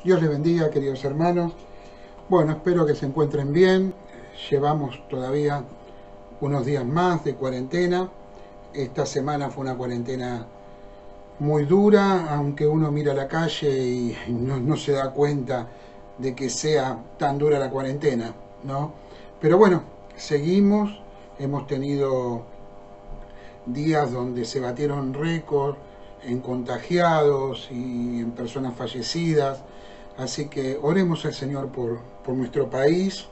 Dios les bendiga, queridos hermanos. Bueno, espero que se encuentren bien. Llevamos todavía unos días más de cuarentena. Esta semana fue una cuarentena muy dura, aunque uno mira la calle y no se da cuenta de que sea tan dura la cuarentena, ¿no? Pero bueno, seguimos. Hemos tenido días donde se batieron récords en contagiados y en personas fallecidas. Así que oremos al Señor por nuestro país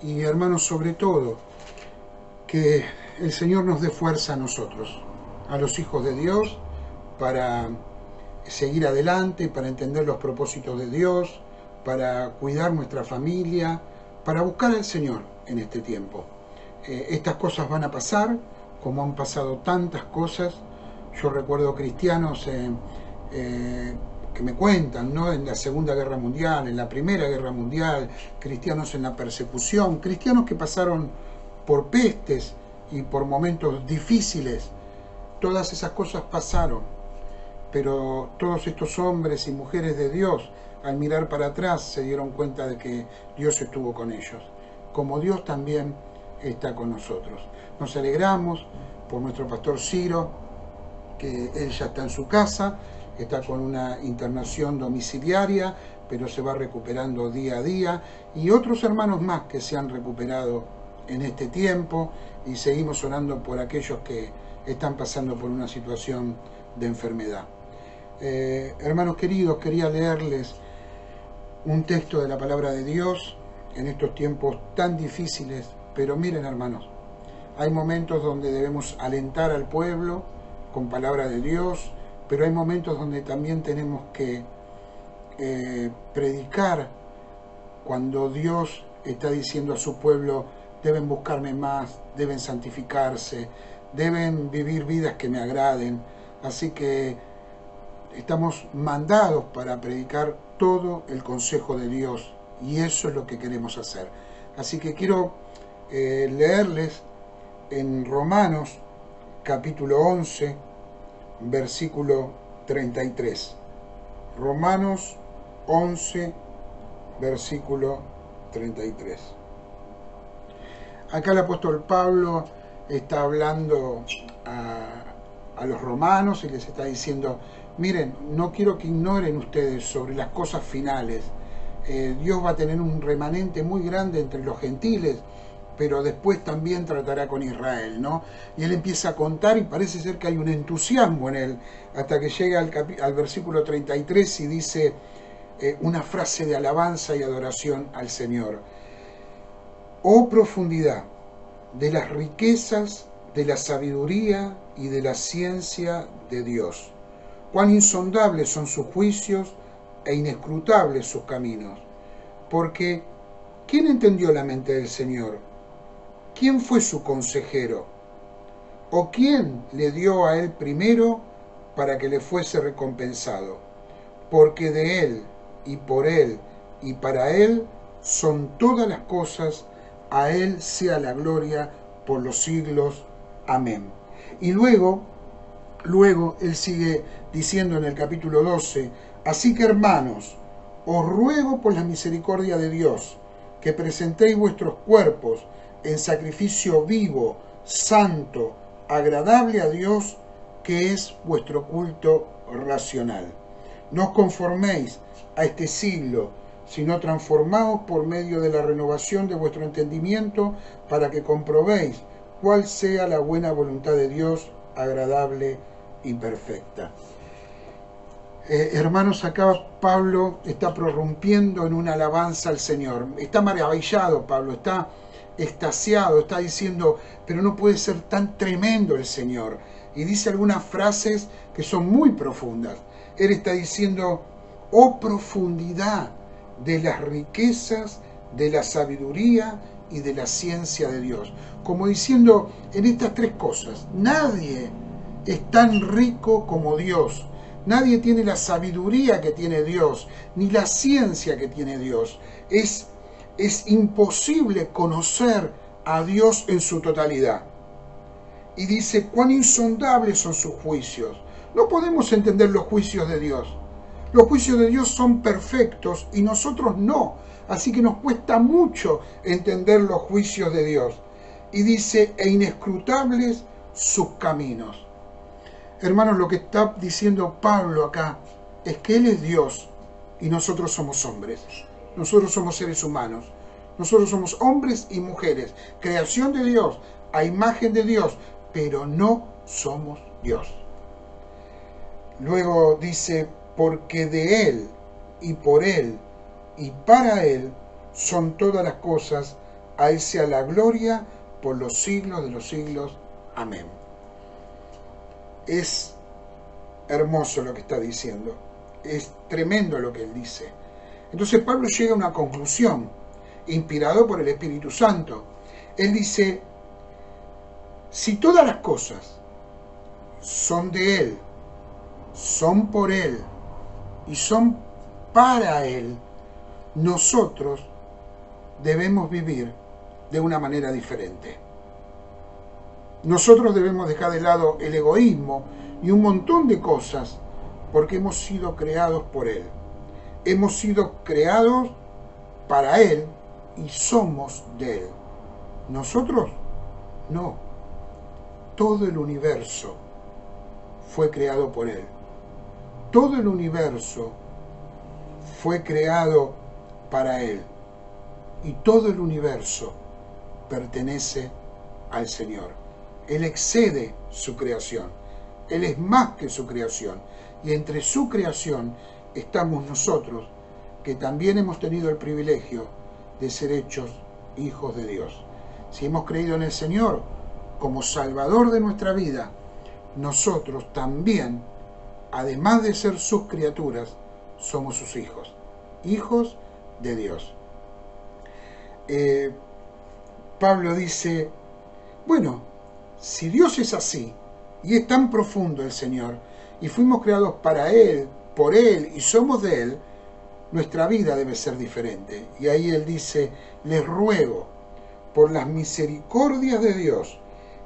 y, hermanos, sobre todo, que el Señor nos dé fuerza a nosotros, a los hijos de Dios, para seguir adelante, para entender los propósitos de Dios, para cuidar nuestra familia, para buscar al Señor en este tiempo. Estas cosas van a pasar, como han pasado tantas cosas. Yo recuerdo cristianos que me cuentan, ¿no? En la Segunda Guerra Mundial, en la Primera Guerra Mundial, cristianos en la persecución, cristianos que pasaron por pestes y por momentos difíciles. Todas esas cosas pasaron, pero todos estos hombres y mujeres de Dios, al mirar para atrás, se dieron cuenta de que Dios estuvo con ellos, como Dios también está con nosotros. Nos alegramos por nuestro pastor Ciro, que él ya está en su casa, está con una internación domiciliaria, pero se va recuperando día a día, y otros hermanos más que se han recuperado en este tiempo, y seguimos orando por aquellos que están pasando por una situación de enfermedad. Hermanos queridos, quería leerles un texto de la palabra de Dios en estos tiempos tan difíciles, pero miren, hermanos, hay momentos donde debemos alentar al pueblo con palabra de Dios, pero hay momentos donde también tenemos que predicar cuando Dios está diciendo a su pueblo: deben buscarme más, deben santificarse, deben vivir vidas que me agraden. Así que estamos mandados para predicar todo el consejo de Dios, y eso es lo que queremos hacer. Así que quiero leerles en Romanos capítulo 11, versículo 33. Romanos 11, versículo 33. Acá el apóstol Pablo está hablando a los romanos y les está diciendo: miren, no quiero que ignoren ustedes sobre las cosas finales. Dios va a tener un remanente muy grande entre los gentiles, pero después también tratará con Israel, ¿no? Y él empieza a contar y parece ser que hay un entusiasmo en él, hasta que llega al versículo 33 y dice una frase de alabanza y adoración al Señor. Oh profundidad de las riquezas, de la sabiduría y de la ciencia de Dios. Cuán insondables son sus juicios e inescrutables sus caminos. Porque, ¿quién entendió la mente del Señor? ¿Quién fue su consejero? ¿O quién le dio a él primero para que le fuese recompensado? Porque de él, y por él, y para él son todas las cosas, a él sea la gloria por los siglos. Amén. Y luego él sigue diciendo en el capítulo 12, así que, hermanos, os ruego por la misericordia de Dios, que presentéis vuestros cuerpos en sacrificio vivo, santo, agradable a Dios, que es vuestro culto racional. No os conforméis a este siglo, sino transformaos por medio de la renovación de vuestro entendimiento, para que comprobéis cuál sea la buena voluntad de Dios, agradable y perfecta. Hermanos, acá Pablo está prorrumpiendo en una alabanza al Señor. Está maravillado Pablo, está extasiado, está diciendo: pero no puede ser tan tremendo el Señor. Y dice algunas frases que son muy profundas. Él está diciendo: oh profundidad de las riquezas, de la sabiduría y de la ciencia de Dios. Como diciendo, en estas tres cosas, nadie es tan rico como Dios. Nadie tiene la sabiduría que tiene Dios, ni la ciencia que tiene Dios. Es imposible conocer a Dios en su totalidad. Y dice: cuán insondables son sus juicios. No podemos entender los juicios de Dios. Los juicios de Dios son perfectos y nosotros no. Así que nos cuesta mucho entender los juicios de Dios. Y dice, e inescrutables sus caminos. Hermanos, lo que está diciendo Pablo acá es que Él es Dios y nosotros somos hombres. Nosotros somos seres humanos. Nosotros somos hombres y mujeres. Creación de Dios, a imagen de Dios, pero no somos Dios. Luego dice, porque de Él y por Él y para Él son todas las cosas, a Él sea la gloria por los siglos de los siglos. Amén. Es hermoso lo que está diciendo, es tremendo lo que él dice. Entonces Pablo llega a una conclusión, inspirado por el Espíritu Santo. Él dice, si todas las cosas son de Él, son por Él y son para Él, nosotros debemos vivir de una manera diferente. Nosotros debemos dejar de lado el egoísmo y un montón de cosas porque hemos sido creados por Él. Hemos sido creados para Él y somos de Él. Nosotros no. Todo el universo fue creado por Él. Todo el universo fue creado para Él. Y todo el universo pertenece al Señor. Él excede su creación. Él es más que su creación. Y entre su creación estamos nosotros, que también hemos tenido el privilegio de ser hechos hijos de Dios. Si hemos creído en el Señor como Salvador de nuestra vida, nosotros también, además de ser sus criaturas, somos sus hijos. Hijos de Dios. Pablo dice, bueno, si Dios es así, y es tan profundo el Señor, y fuimos creados para Él, por Él, y somos de Él, nuestra vida debe ser diferente. Y ahí Él dice, les ruego, por las misericordias de Dios,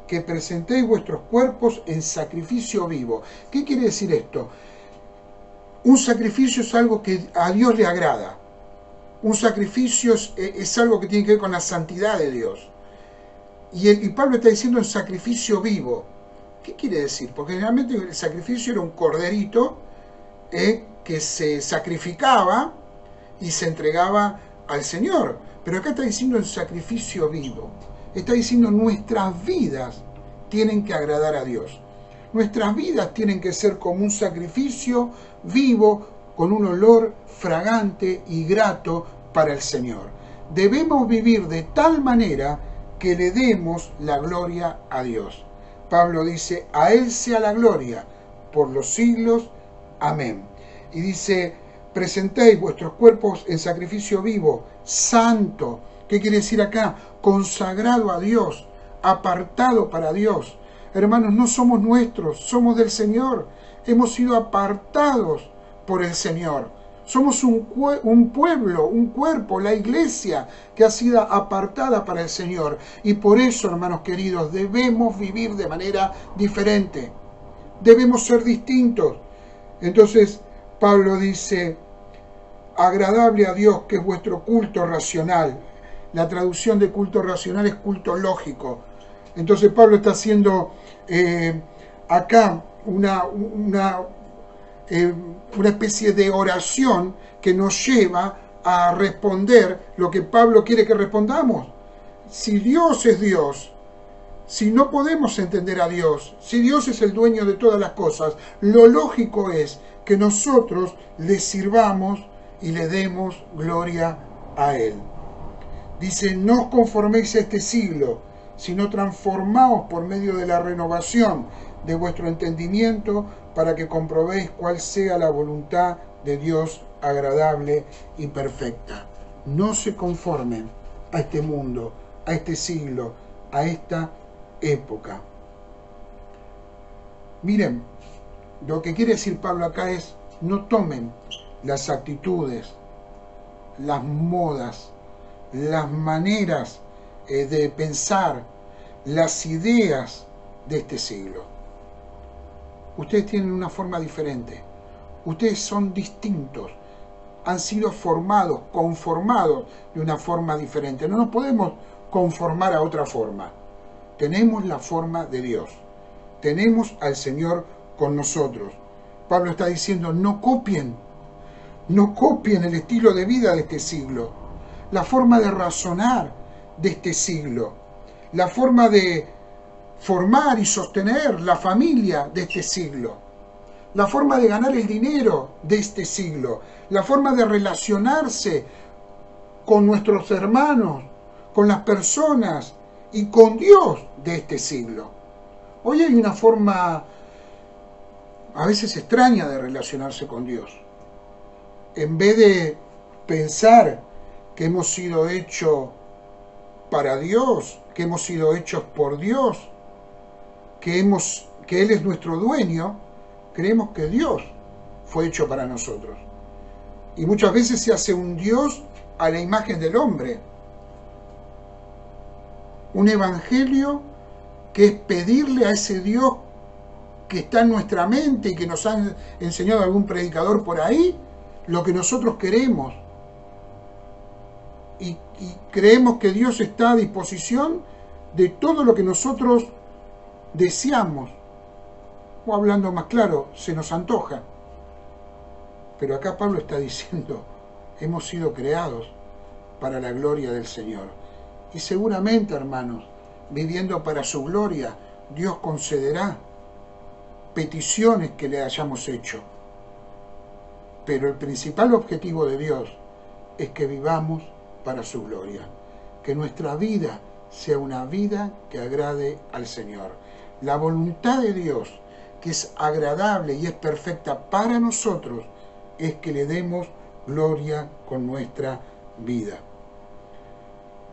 que presentéis vuestros cuerpos en sacrificio vivo. ¿Qué quiere decir esto? Un sacrificio es algo que a Dios le agrada. Un sacrificio es algo que tiene que ver con la santidad de Dios. Y Pablo está diciendo en sacrificio vivo. ¿Qué quiere decir? Porque generalmente el sacrificio era un corderito que se sacrificaba y se entregaba al Señor. Pero acá está diciendo en sacrificio vivo. Está diciendo nuestras vidas tienen que agradar a Dios. Nuestras vidas tienen que ser como un sacrificio vivo con un olor fragante y grato para el Señor. Debemos vivir de tal manera que le demos la gloria a Dios. Pablo dice, a Él sea la gloria por los siglos. Amén. Y dice, presentéis vuestros cuerpos en sacrificio vivo, santo. ¿Qué quiere decir acá? Consagrado a Dios, apartado para Dios. Hermanos, no somos nuestros, somos del Señor. Hemos sido apartados por el Señor. Somos un pueblo, un cuerpo, la iglesia que ha sido apartada para el Señor. Y por eso, hermanos queridos, debemos vivir de manera diferente. Debemos ser distintos. Entonces, Pablo dice, agradable a Dios, que es vuestro culto racional. La traducción de culto racional es culto lógico. Entonces Pablo está haciendo acá una especie de oración que nos lleva a responder lo que Pablo quiere que respondamos. Si Dios es Dios, si no podemos entender a Dios, si Dios es el dueño de todas las cosas, lo lógico es que nosotros le sirvamos y le demos gloria a Él. Dice, no os conforméis a este siglo, sino transformaos por medio de la renovación de vuestro entendimiento, para que comprobéis cuál sea la voluntad de Dios agradable y perfecta. No se conformen a este mundo, a este siglo, a esta época. Miren, lo que quiere decir Pablo acá es, no tomen las actitudes, las modas, las maneras de pensar, las ideas de este siglo. Ustedes tienen una forma diferente. Ustedes son distintos, han sido formados, conformados de una forma diferente. No nos podemos conformar a otra forma. Tenemos la forma de Dios. Tenemos al Señor con nosotros. Pablo está diciendo, no copien el estilo de vida de este siglo, la forma de razonar de este siglo, la forma de formar y sostener la familia de este siglo, la forma de ganar el dinero de este siglo, la forma de relacionarse con nuestros hermanos, con las personas y con Dios de este siglo. Hoy hay una forma a veces extraña de relacionarse con Dios. En vez de pensar que hemos sido hechos para Dios, que hemos sido hechos por Dios, que Él es nuestro dueño, creemos que Dios fue hecho para nosotros. Y muchas veces se hace un Dios a la imagen del hombre. Un evangelio que es pedirle a ese Dios que está en nuestra mente y que nos ha enseñado algún predicador por ahí, lo que nosotros queremos. Y creemos que Dios está a disposición de todo lo que nosotros deseamos. O hablando más claro, se nos antoja. Pero acá Pablo está diciendo, hemos sido creados para la gloria del Señor. Y seguramente, hermanos, viviendo para su gloria, Dios concederá peticiones que le hayamos hecho. Pero el principal objetivo de Dios es que vivamos para su gloria. Que nuestra vida sea una vida que agrade al Señor. La voluntad de Dios, que es agradable y es perfecta para nosotros, es que le demos gloria con nuestra vida.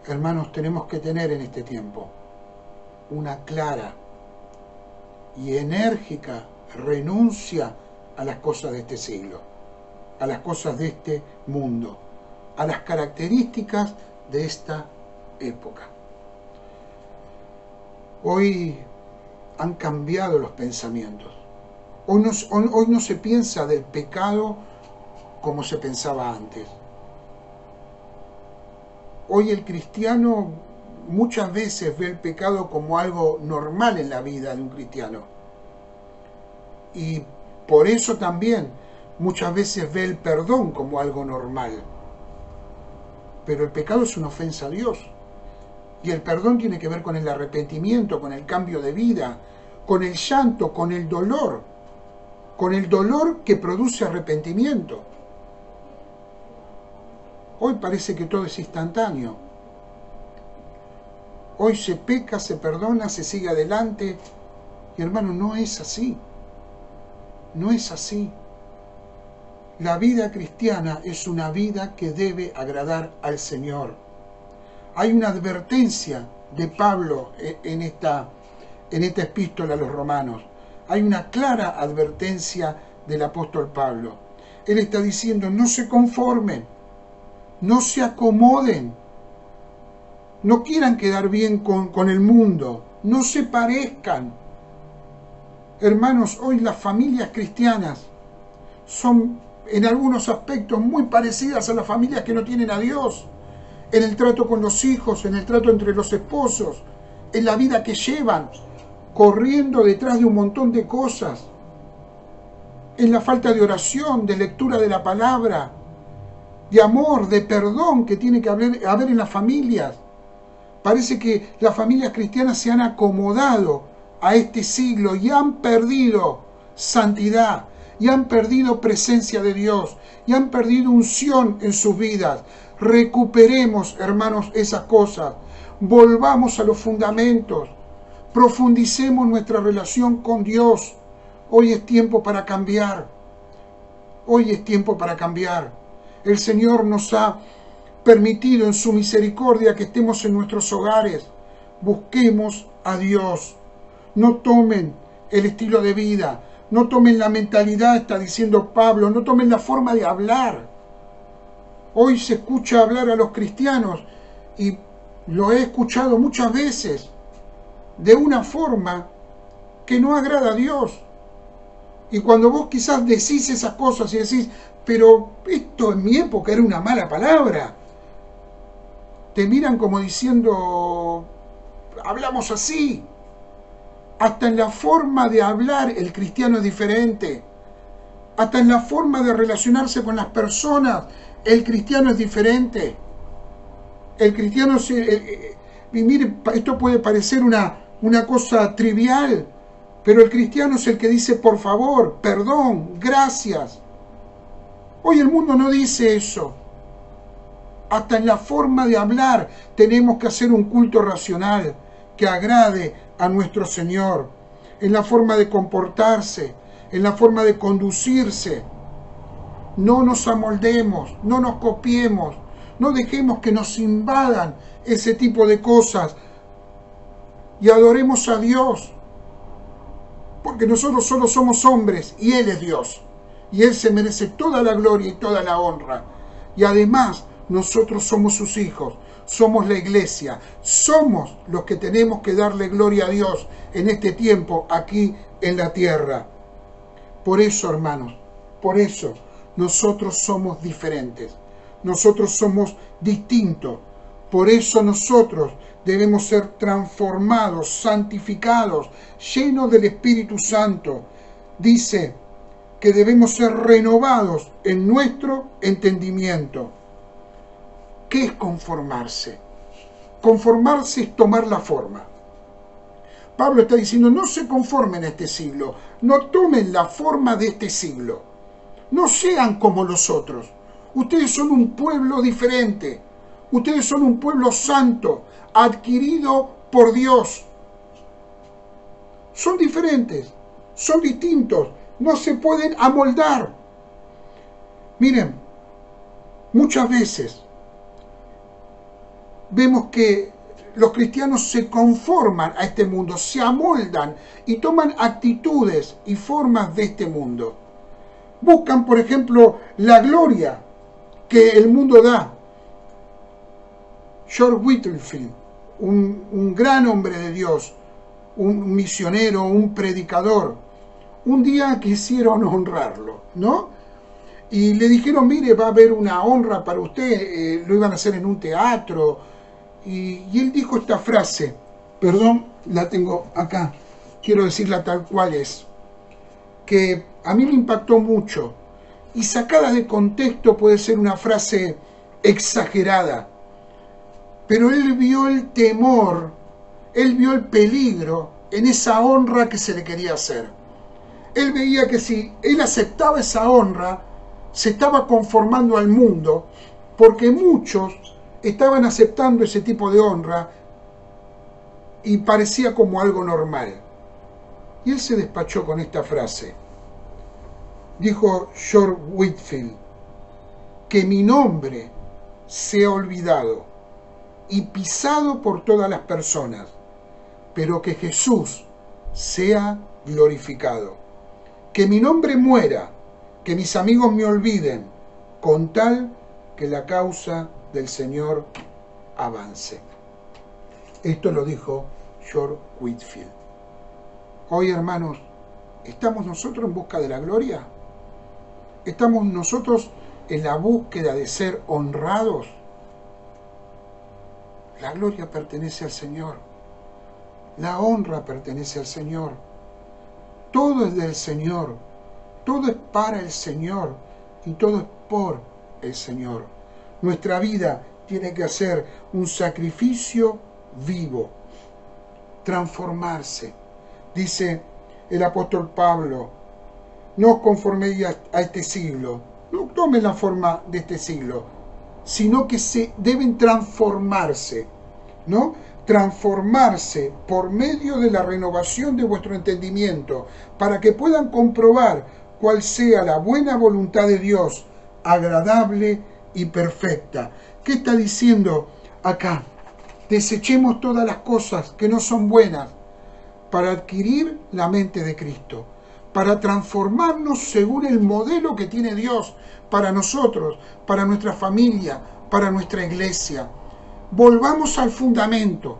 Hermanos, tenemos que tener en este tiempo una clara y enérgica renuncia a las cosas de este siglo, a las cosas de este mundo, a las características de esta época. Hoy han cambiado los pensamientos. Hoy no se piensa del pecado como se pensaba antes. Hoy el cristiano muchas veces ve el pecado como algo normal en la vida de un cristiano. Y por eso también muchas veces ve el perdón como algo normal. Pero el pecado es una ofensa a Dios. Y el perdón tiene que ver con el arrepentimiento, con el cambio de vida, con el llanto, con el dolor que produce arrepentimiento. Hoy parece que todo es instantáneo. Hoy se peca, se perdona, se sigue adelante. Y hermano, no es así. No es así. La vida cristiana es una vida que debe agradar al Señor. Hay una advertencia de Pablo en esta epístola a los romanos. Hay una clara advertencia del apóstol Pablo. Él está diciendo, no se conformen, no se acomoden, no quieran quedar bien con el mundo, no se parezcan. Hermanos, hoy las familias cristianas son en algunos aspectos muy parecidas a las familias que no tienen a Dios. En el trato con los hijos, en el trato entre los esposos, en la vida que llevan, corriendo detrás de un montón de cosas, en la falta de oración, de lectura de la palabra, de amor, de perdón que tiene que haber en las familias. Parece que las familias cristianas se han acomodado a este siglo y han perdido santidad, y han perdido presencia de Dios, y han perdido unción en sus vidas. Recuperemos, hermanos, esas cosas. Volvamos a los fundamentos. Profundicemos nuestra relación con Dios. Hoy es tiempo para cambiar. Hoy es tiempo para cambiar. El Señor nos ha permitido en su misericordia que estemos en nuestros hogares. Busquemos a Dios. No tomen el estilo de vida. No tomen la mentalidad, está diciendo Pablo. No tomen la forma de hablar. Hoy se escucha hablar a los cristianos y lo he escuchado muchas veces de una forma que no agrada a Dios. Y cuando vos quizás decís esas cosas y decís, pero esto en mi época era una mala palabra, te miran como diciendo, hablamos así. Hasta en la forma de hablar el cristiano es diferente. Hasta en la forma de relacionarse con las personas el cristiano es diferente. El cristiano, y mire, esto puede parecer una cosa trivial, pero el cristiano es el que dice por favor, perdón, gracias. Hoy el mundo no dice eso. Hasta en la forma de hablar tenemos que hacer un culto racional que agrade a nuestro Señor. En la forma de comportarse, en la forma de conducirse. No nos amoldemos, no nos copiemos, no dejemos que nos invadan ese tipo de cosas y adoremos a Dios. Porque nosotros solo somos hombres y Él es Dios. Y Él se merece toda la gloria y toda la honra. Y además, nosotros somos sus hijos, somos la iglesia, somos los que tenemos que darle gloria a Dios en este tiempo aquí en la tierra. Por eso, hermanos, por eso nosotros somos diferentes, nosotros somos distintos. Por eso nosotros debemos ser transformados, santificados, llenos del Espíritu Santo. Dice que debemos ser renovados en nuestro entendimiento. ¿Qué es conformarse? Conformarse es tomar la forma. Pablo está diciendo, no se conformen a este siglo, no tomen la forma de este siglo. No sean como los otros. Ustedes son un pueblo diferente. Ustedes son un pueblo santo, adquirido por Dios. Son diferentes, son distintos, no se pueden amoldar. Miren, muchas veces vemos que los cristianos se conforman a este mundo, se amoldan y toman actitudes y formas de este mundo. Buscan, por ejemplo, la gloria que el mundo da. George Whitefield, un gran hombre de Dios, un misionero, un predicador, un día quisieron honrarlo, ¿no? Y le dijeron, mire, va a haber una honra para usted, lo iban a hacer en un teatro. Y él dijo esta frase, perdón, la tengo acá, quiero decirla tal cual es, que a mí me impactó mucho, y sacada de contexto puede ser una frase exagerada, pero él vio el temor, él vio el peligro en esa honra que se le quería hacer. Él veía que si él aceptaba esa honra, se estaba conformando al mundo, porque muchos estaban aceptando ese tipo de honra y parecía como algo normal. Y él se despachó con esta frase. Dijo George Whitefield, que mi nombre sea olvidado y pisado por todas las personas, pero que Jesús sea glorificado. Que mi nombre muera, que mis amigos me olviden, con tal que la causa del Señor avance. Esto lo dijo George Whitefield. Hoy, hermanos, ¿estamos nosotros en busca de la gloria? ¿Estamos nosotros en la búsqueda de ser honrados? La gloria pertenece al Señor. La honra pertenece al Señor. Todo es del Señor. Todo es para el Señor. Y todo es por el Señor. Nuestra vida tiene que ser un sacrificio vivo. Transformarse. Dice el apóstol Pablo, no os conforméis a este siglo. No tomen la forma de este siglo, sino que se deben transformarse, ¿no? Transformarse por medio de la renovación de vuestro entendimiento, para que puedan comprobar cuál sea la buena voluntad de Dios, agradable y perfecta. ¿Qué está diciendo acá? Desechemos todas las cosas que no son buenas para adquirir la mente de Cristo, para transformarnos según el modelo que tiene Dios para nosotros, para nuestra familia, para nuestra iglesia. Volvamos al fundamento.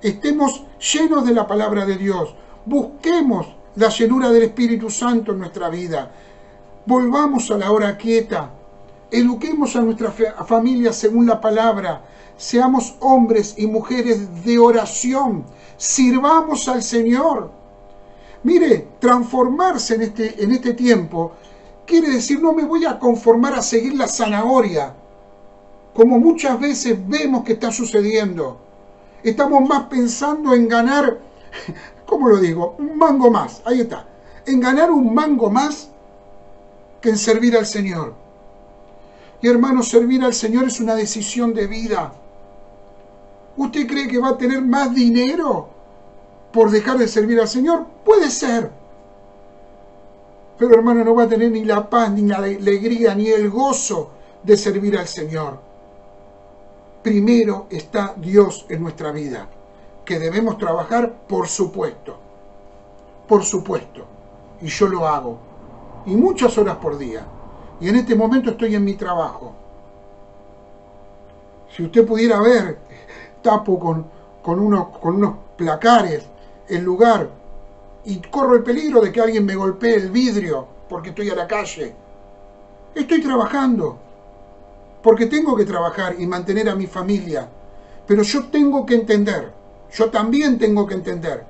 Estemos llenos de la palabra de Dios. Busquemos la llenura del Espíritu Santo en nuestra vida. Volvamos a la hora quieta. Eduquemos a nuestra familia según la palabra. Seamos hombres y mujeres de oración. Sirvamos al Señor. Mire, transformarse en este tiempo quiere decir no me voy a conformar a seguir la zanahoria, como muchas veces vemos que está sucediendo. Estamos más pensando en ganar, ¿cómo lo digo? Un mango más, ahí está. En ganar un mango más que en servir al Señor. Y hermanos, servir al Señor es una decisión de vida. ¿Usted cree que va a tener más dinero por dejar de servir al Señor? Puede ser. Pero hermano, no va a tener ni la paz, ni la alegría, ni el gozo de servir al Señor. Primero está Dios en nuestra vida, que debemos trabajar, por supuesto. Por supuesto. Y yo lo hago. Y muchas horas por día. Y en este momento estoy en mi trabajo. Si usted pudiera ver, tapo con unos placares el lugar y corro el peligro de que alguien me golpee el vidrio porque estoy a la calle. Estoy trabajando porque tengo que trabajar y mantener a mi familia. Pero yo tengo que entender, yo también tengo que entender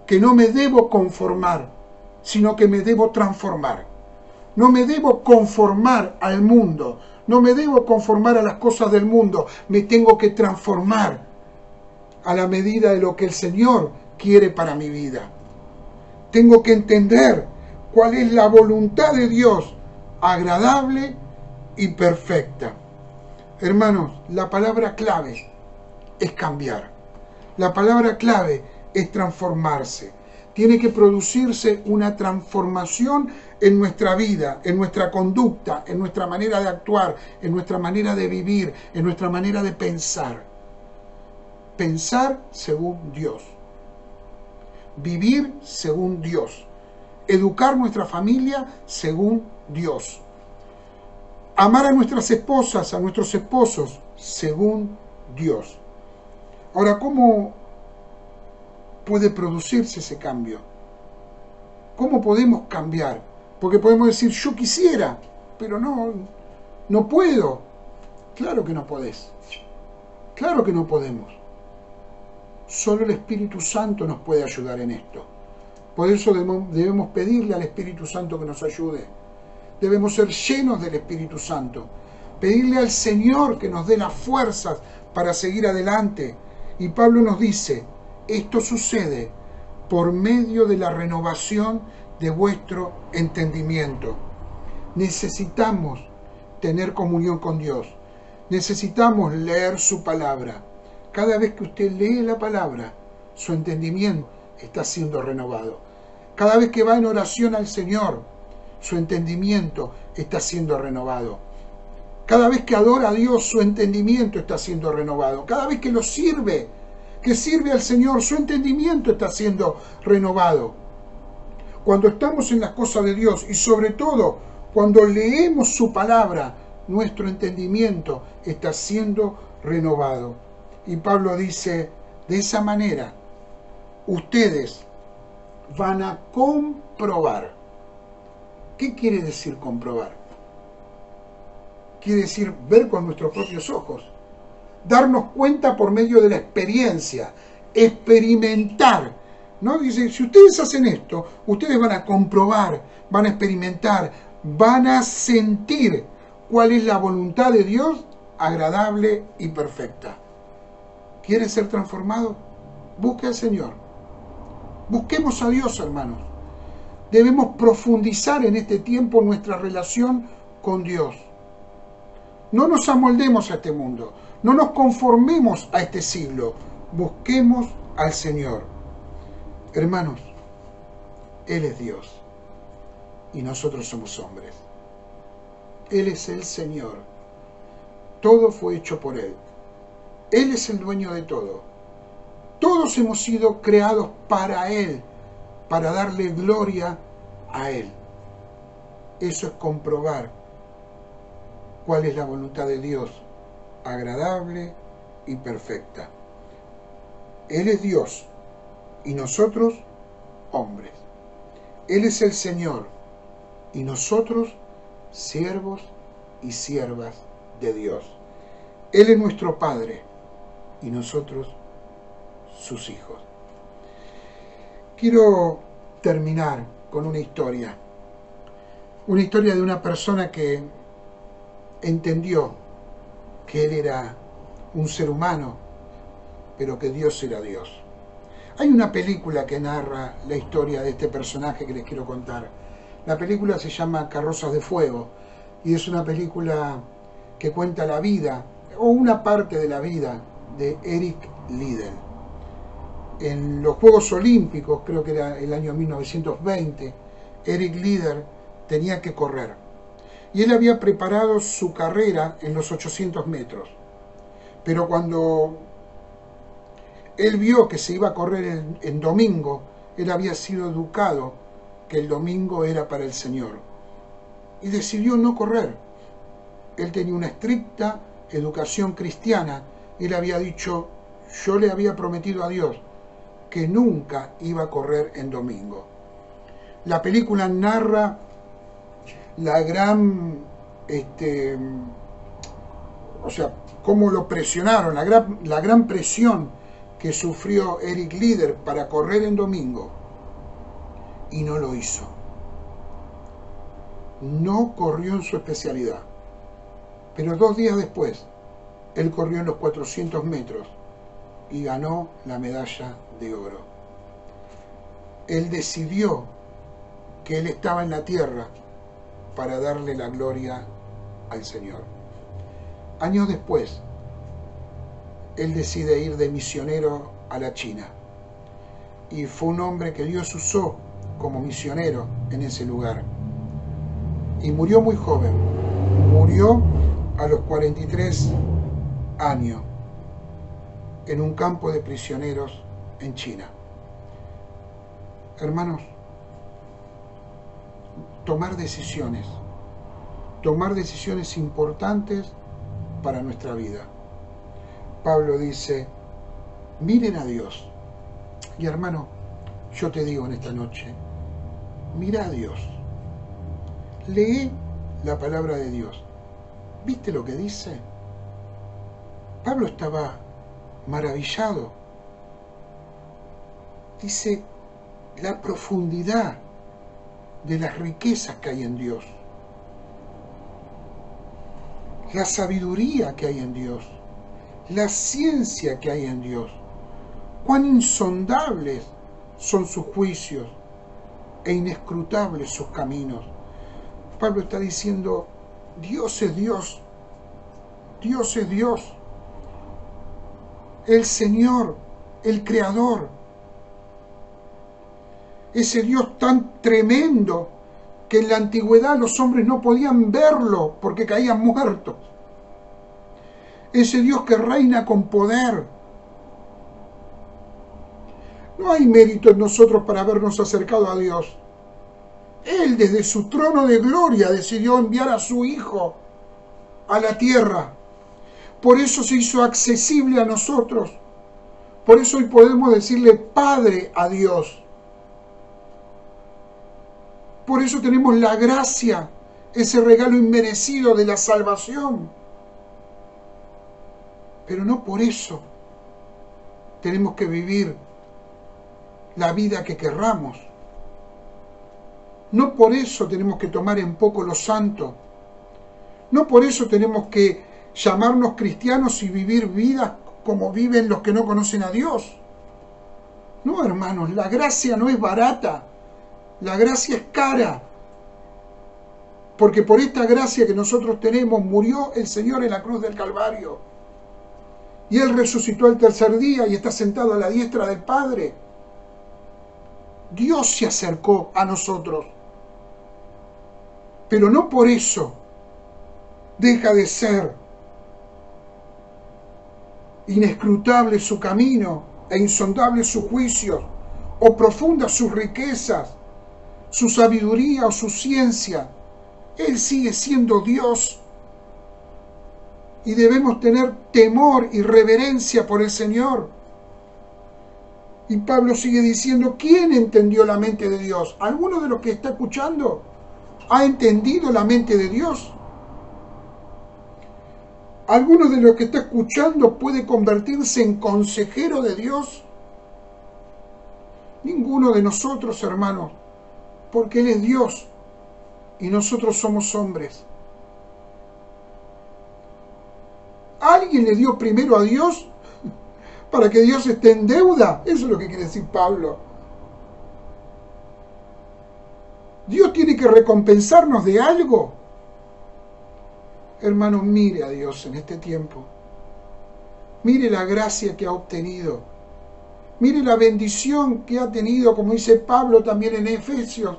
que no me debo conformar, sino que me debo transformar. No me debo conformar al mundo, no me debo conformar a las cosas del mundo, me tengo que transformar a la medida de lo que el Señor quiere para mi vida. Tengo que entender cuál es la voluntad de Dios, agradable y perfecta. Hermanos, la palabra clave es cambiar. La palabra clave es transformarse. Tiene que producirse una transformación en nuestra vida, en nuestra conducta, en nuestra manera de actuar, en nuestra manera de vivir, en nuestra manera de pensar. Pensar según Dios. Vivir según Dios. Educar nuestra familia según Dios. Amar a nuestras esposas, a nuestros esposos, según Dios. Ahora, ¿cómo puede producirse ese cambio? ¿Cómo podemos cambiar? Porque podemos decir, yo quisiera, pero no puedo. Claro que no podés. Claro que no podemos. Solo el Espíritu Santo nos puede ayudar en esto. Por eso debemos pedirle al Espíritu Santo que nos ayude. Debemos ser llenos del Espíritu Santo. Pedirle al Señor que nos dé las fuerzas para seguir adelante. Y Pablo nos dice, esto sucede por medio de la renovación de vuestro entendimiento. Necesitamos tener comunión con Dios. Necesitamos leer su palabra. Cada vez que usted lee la palabra, su entendimiento está siendo renovado. Cada vez que va en oración al Señor, su entendimiento está siendo renovado. Cada vez que adora a Dios, su entendimiento está siendo renovado. Cada vez que lo sirve, que sirve al Señor, su entendimiento está siendo renovado. Cuando estamos en las cosas de Dios y sobre todo cuando leemos su palabra, nuestro entendimiento está siendo renovado. Y Pablo dice, de esa manera, ustedes van a comprobar. ¿Qué quiere decir comprobar? Quiere decir ver con nuestros propios ojos. Darnos cuenta por medio de la experiencia. Experimentar. ¿No? Dice, si ustedes hacen esto, ustedes van a comprobar, van a experimentar, van a sentir cuál es la voluntad de Dios agradable y perfecta. ¿Quiere ser transformado? Busque al Señor. Busquemos a Dios, hermanos. Debemos profundizar en este tiempo nuestra relación con Dios. No nos amoldemos a este mundo. No nos conformemos a este siglo. Busquemos al Señor. Hermanos, Él es Dios y nosotros somos hombres. Él es el Señor. Todo fue hecho por Él. Él es el dueño de todo. Todos hemos sido creados para Él, para darle gloria a Él. Eso es comprobar cuál es la voluntad de Dios, agradable y perfecta. Él es Dios y nosotros hombres. Él es el Señor y nosotros siervos y siervas de Dios. Él es nuestro Padre y nosotros sus hijos. Quiero terminar con una historia de una persona que entendió que él era un ser humano, pero que Dios era Dios. Hay una película que narra la historia de este personaje que les quiero contar. La película se llama Carrozas de Fuego y es una película que cuenta la vida, o una parte de la vida, de Eric Liddell. En los Juegos Olímpicos, creo que era el año 1920, Eric Liddell tenía que correr. Y él había preparado su carrera en los 800 metros. Pero cuando él vio que se iba a correr en domingo, él había sido educado que el domingo era para el Señor. Y decidió no correr. Él tenía una estricta educación cristiana. Él había dicho, yo le había prometido a Dios que nunca iba a correr en domingo. La película narra la gran, cómo lo presionaron, la gran presión que sufrió Eric Liddell para correr en domingo, y no lo hizo. No corrió en su especialidad, pero 2 días después, él corrió en los 400 metros y ganó la medalla de oro. Él decidió que él estaba en la tierra para darle la gloria al Señor. Años después, él decide ir de misionero a la China. Y fue un hombre que Dios usó como misionero en ese lugar. Y murió muy joven. Murió a los 43 años en un campo de prisioneros en China. Hermanos, tomar decisiones importantes para nuestra vida. Pablo dice, miren a Dios. Y hermano, yo te digo en esta noche, mira a Dios. Lee la palabra de Dios. ¿Viste lo que dice? Pablo estaba maravillado. Dice la profundidad de las riquezas que hay en Dios, la sabiduría que hay en Dios, la ciencia que hay en Dios, cuán insondables son sus juicios e inescrutables sus caminos. Pablo está diciendo, Dios es Dios, Dios es Dios, el Señor, el Creador, ese Dios tan tremendo que en la antigüedad los hombres no podían verlo porque caían muertos. Ese Dios que reina con poder. No hay mérito en nosotros para habernos acercado a Dios. Él desde su trono de gloria decidió enviar a su Hijo a la tierra. Por eso se hizo accesible a nosotros. Por eso hoy podemos decirle Padre a Dios. Por eso tenemos la gracia, ese regalo inmerecido de la salvación. Pero no por eso tenemos que vivir la vida que querramos. No por eso tenemos que tomar en poco lo santo. No por eso tenemos que llamarnos cristianos y vivir vidas como viven los que no conocen a Dios. No, hermanos, la gracia no es barata. La gracia es cara, porque por esta gracia que nosotros tenemos murió el Señor en la cruz del Calvario. Y Él resucitó al tercer día y está sentado a la diestra del Padre. Dios se acercó a nosotros. Pero no por eso deja de ser inescrutable su camino e insondable sus juicios o profundas sus riquezas, su sabiduría o su ciencia. Él sigue siendo Dios. Y debemos tener temor y reverencia por el Señor. Y Pablo sigue diciendo, ¿quién entendió la mente de Dios? ¿Alguno de los que está escuchando ha entendido la mente de Dios? ¿Alguno de los que está escuchando puede convertirse en consejero de Dios? Ninguno de nosotros, hermanos, porque Él es Dios y nosotros somos hombres. ¿Alguien le dio primero a Dios para que Dios esté en deuda? Eso es lo que quiere decir Pablo. ¿Dios tiene que recompensarnos de algo? Hermano, mire a Dios en este tiempo. Mire la gracia que ha obtenido. Mire la bendición que ha tenido, como dice Pablo también en Efesios.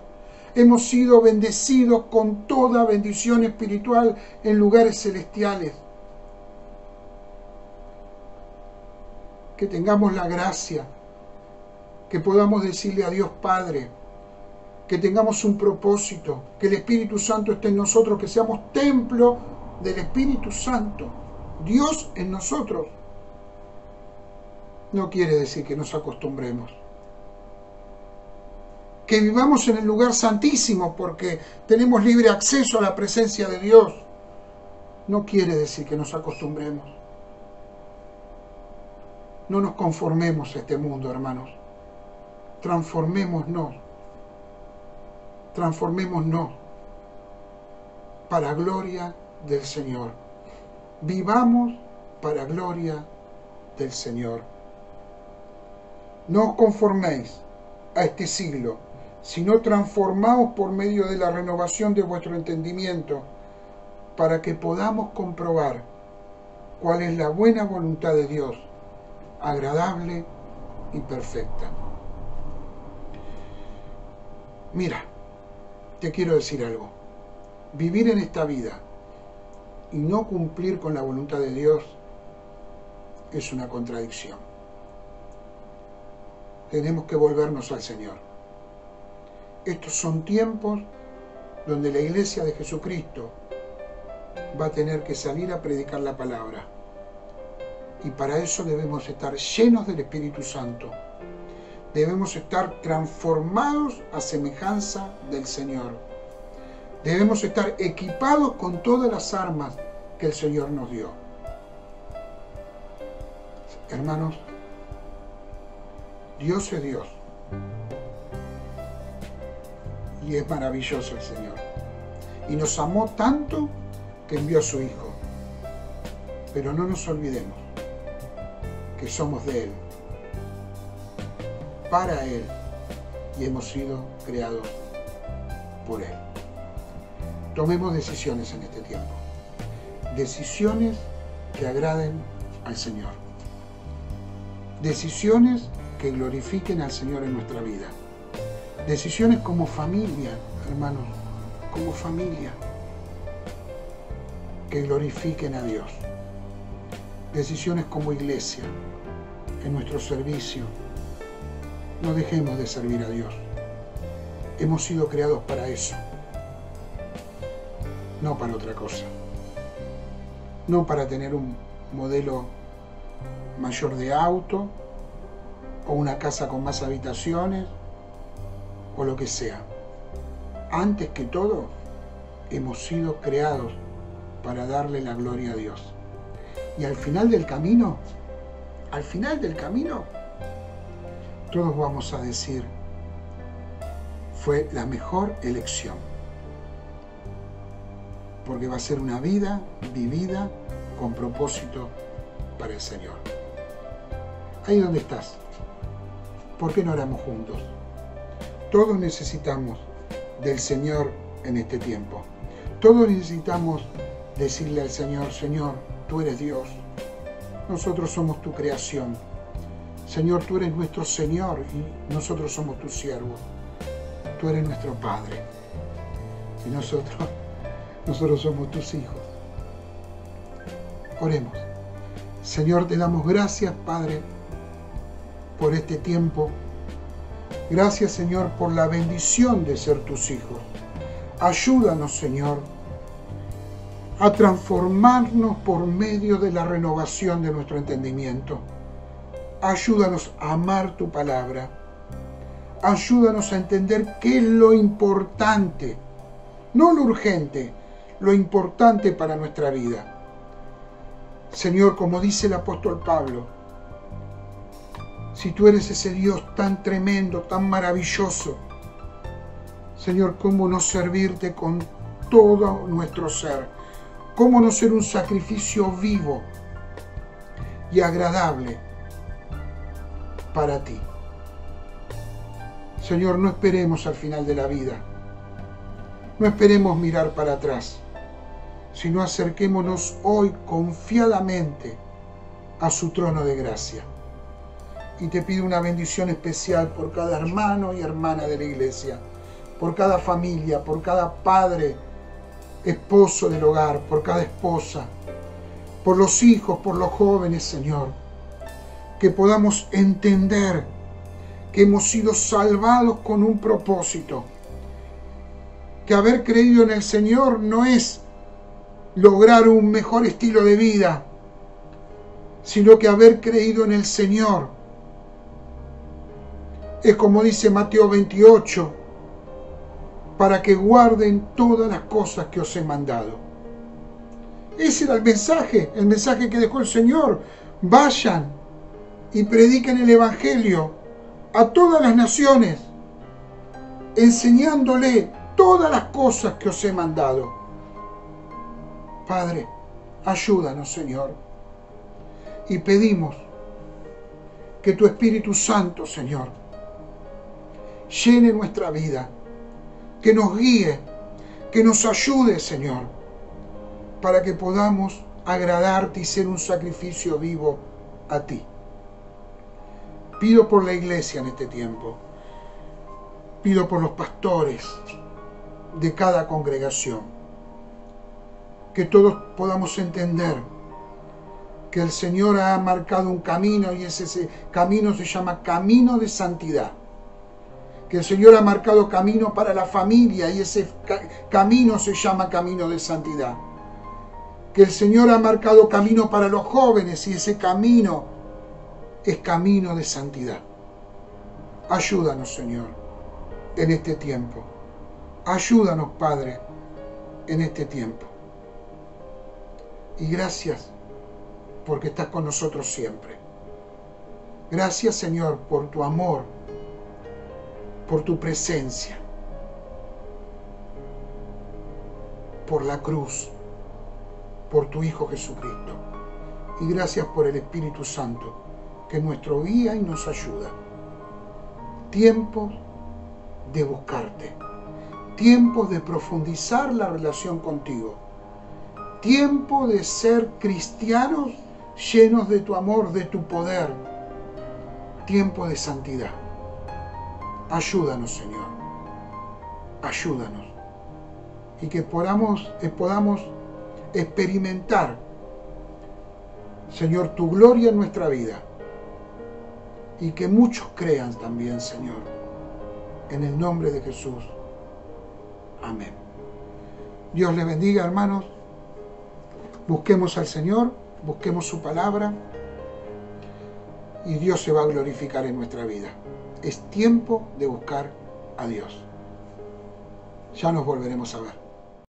Hemos sido bendecidos con toda bendición espiritual en lugares celestiales. Que tengamos la gracia, que podamos decirle a Dios Padre, que tengamos un propósito, que el Espíritu Santo esté en nosotros, que seamos templo del Espíritu Santo, Dios en nosotros. No quiere decir que nos acostumbremos, que vivamos en el lugar santísimo porque tenemos libre acceso a la presencia de Dios. No quiere decir que nos acostumbremos. No nos conformemos a este mundo, hermanos. Transformémonos para gloria del Señor. Vivamos para gloria del Señor. No os conforméis a este siglo, sino transformaos por medio de la renovación de vuestro entendimiento, para que podamos comprobar cuál es la buena voluntad de Dios, agradable y perfecta. Mira, te quiero decir algo. Vivir en esta vida y no cumplir con la voluntad de Dios es una contradicción. Tenemos que volvernos al Señor. Estos son tiempos donde la Iglesia de Jesucristo va a tener que salir a predicar la palabra. Y para eso debemos estar llenos del Espíritu Santo. Debemos estar transformados a semejanza del Señor. Debemos estar equipados con todas las armas que el Señor nos dio. Hermanos, Dios es Dios. Y es maravilloso el Señor. Y nos amó tanto que envió a su Hijo. Pero no nos olvidemos que somos de Él, para Él, y hemos sido creados por Él. Tomemos decisiones en este tiempo. Decisiones que agraden al Señor. Decisiones que glorifiquen al Señor en nuestra vida. Decisiones como familia, hermanos, como familia, que glorifiquen a Dios. Decisiones como iglesia, en nuestro servicio. No dejemos de servir a Dios. Hemos sido creados para eso, no para otra cosa. No para tener un modelo mayor de auto, o una casa con más habitaciones, o lo que sea. Antes que todo, hemos sido creados para darle la gloria a Dios. Y al final del camino, todos vamos a decir, fue la mejor elección. Porque va a ser una vida vivida con propósito para el Señor. Ahí donde estás, ¿por qué no oramos juntos? Todos necesitamos del Señor en este tiempo. Todos necesitamos decirle al Señor, Señor, tú eres Dios. Nosotros somos tu creación. Señor, tú eres nuestro Señor y nosotros somos tus siervos. Tú eres nuestro Padre y nosotros somos tus hijos. Oremos. Señor, te damos gracias, Padre, por este tiempo. Gracias, Señor, por la bendición de ser tus hijos. Ayúdanos, Señor, a transformarnos por medio de la renovación de nuestro entendimiento. Ayúdanos a amar tu palabra. Ayúdanos a entender qué es lo importante, no lo urgente, lo importante para nuestra vida. Señor, como dice el apóstol Pablo, si tú eres ese Dios tan tremendo, tan maravilloso, Señor, ¿cómo no servirte con todo nuestro ser? ¿Cómo no ser un sacrificio vivo y agradable para ti? Señor, no esperemos al final de la vida. No esperemos mirar para atrás, sino acerquémonos hoy confiadamente a su trono de gracia. Y te pido una bendición especial por cada hermano y hermana de la iglesia, por cada familia, por cada padre, esposo del hogar, por cada esposa, por los hijos, por los jóvenes, Señor. Que podamos entender que hemos sido salvados con un propósito. Que haber creído en el Señor no es lograr un mejor estilo de vida, sino que haber creído en el Señor es como dice Mateo 28, para que guarden todas las cosas que os he mandado. Ese era el mensaje que dejó el Señor. Vayan y prediquen el Evangelio a todas las naciones, enseñándole todas las cosas que os he mandado. Padre, ayúdanos, Señor. Y pedimos que tu Espíritu Santo, Señor, llene nuestra vida, que nos guíe, que nos ayude, Señor, para que podamos agradarte y ser un sacrificio vivo a ti. Pido por la iglesia en este tiempo. Pido por los pastores de cada congregación. Que todos podamos entender que el Señor ha marcado un camino y ese camino se llama camino de santidad. Que el Señor ha marcado camino para la familia y ese camino se llama camino de santidad. Que el Señor ha marcado camino para los jóvenes y ese camino es camino de santidad. Ayúdanos, Señor, en este tiempo. Ayúdanos, Padre, en este tiempo. Y gracias porque estás con nosotros siempre. Gracias, Señor, por tu amor, por tu presencia, por la cruz, por tu Hijo Jesucristo. Y gracias por el Espíritu Santo, que es nuestro guía y nos ayuda. Tiempos de buscarte, tiempos de profundizar la relación contigo, tiempo de ser cristianos llenos de tu amor, de tu poder, tiempo de santidad. Ayúdanos, Señor, ayúdanos, y que podamos experimentar, Señor, tu gloria en nuestra vida, y que muchos crean también, Señor, en el nombre de Jesús. Amén. Dios les bendiga, hermanos. Busquemos al Señor, busquemos su palabra, y Dios se va a glorificar en nuestra vida. Es tiempo de buscar a Dios. Ya nos volveremos a ver.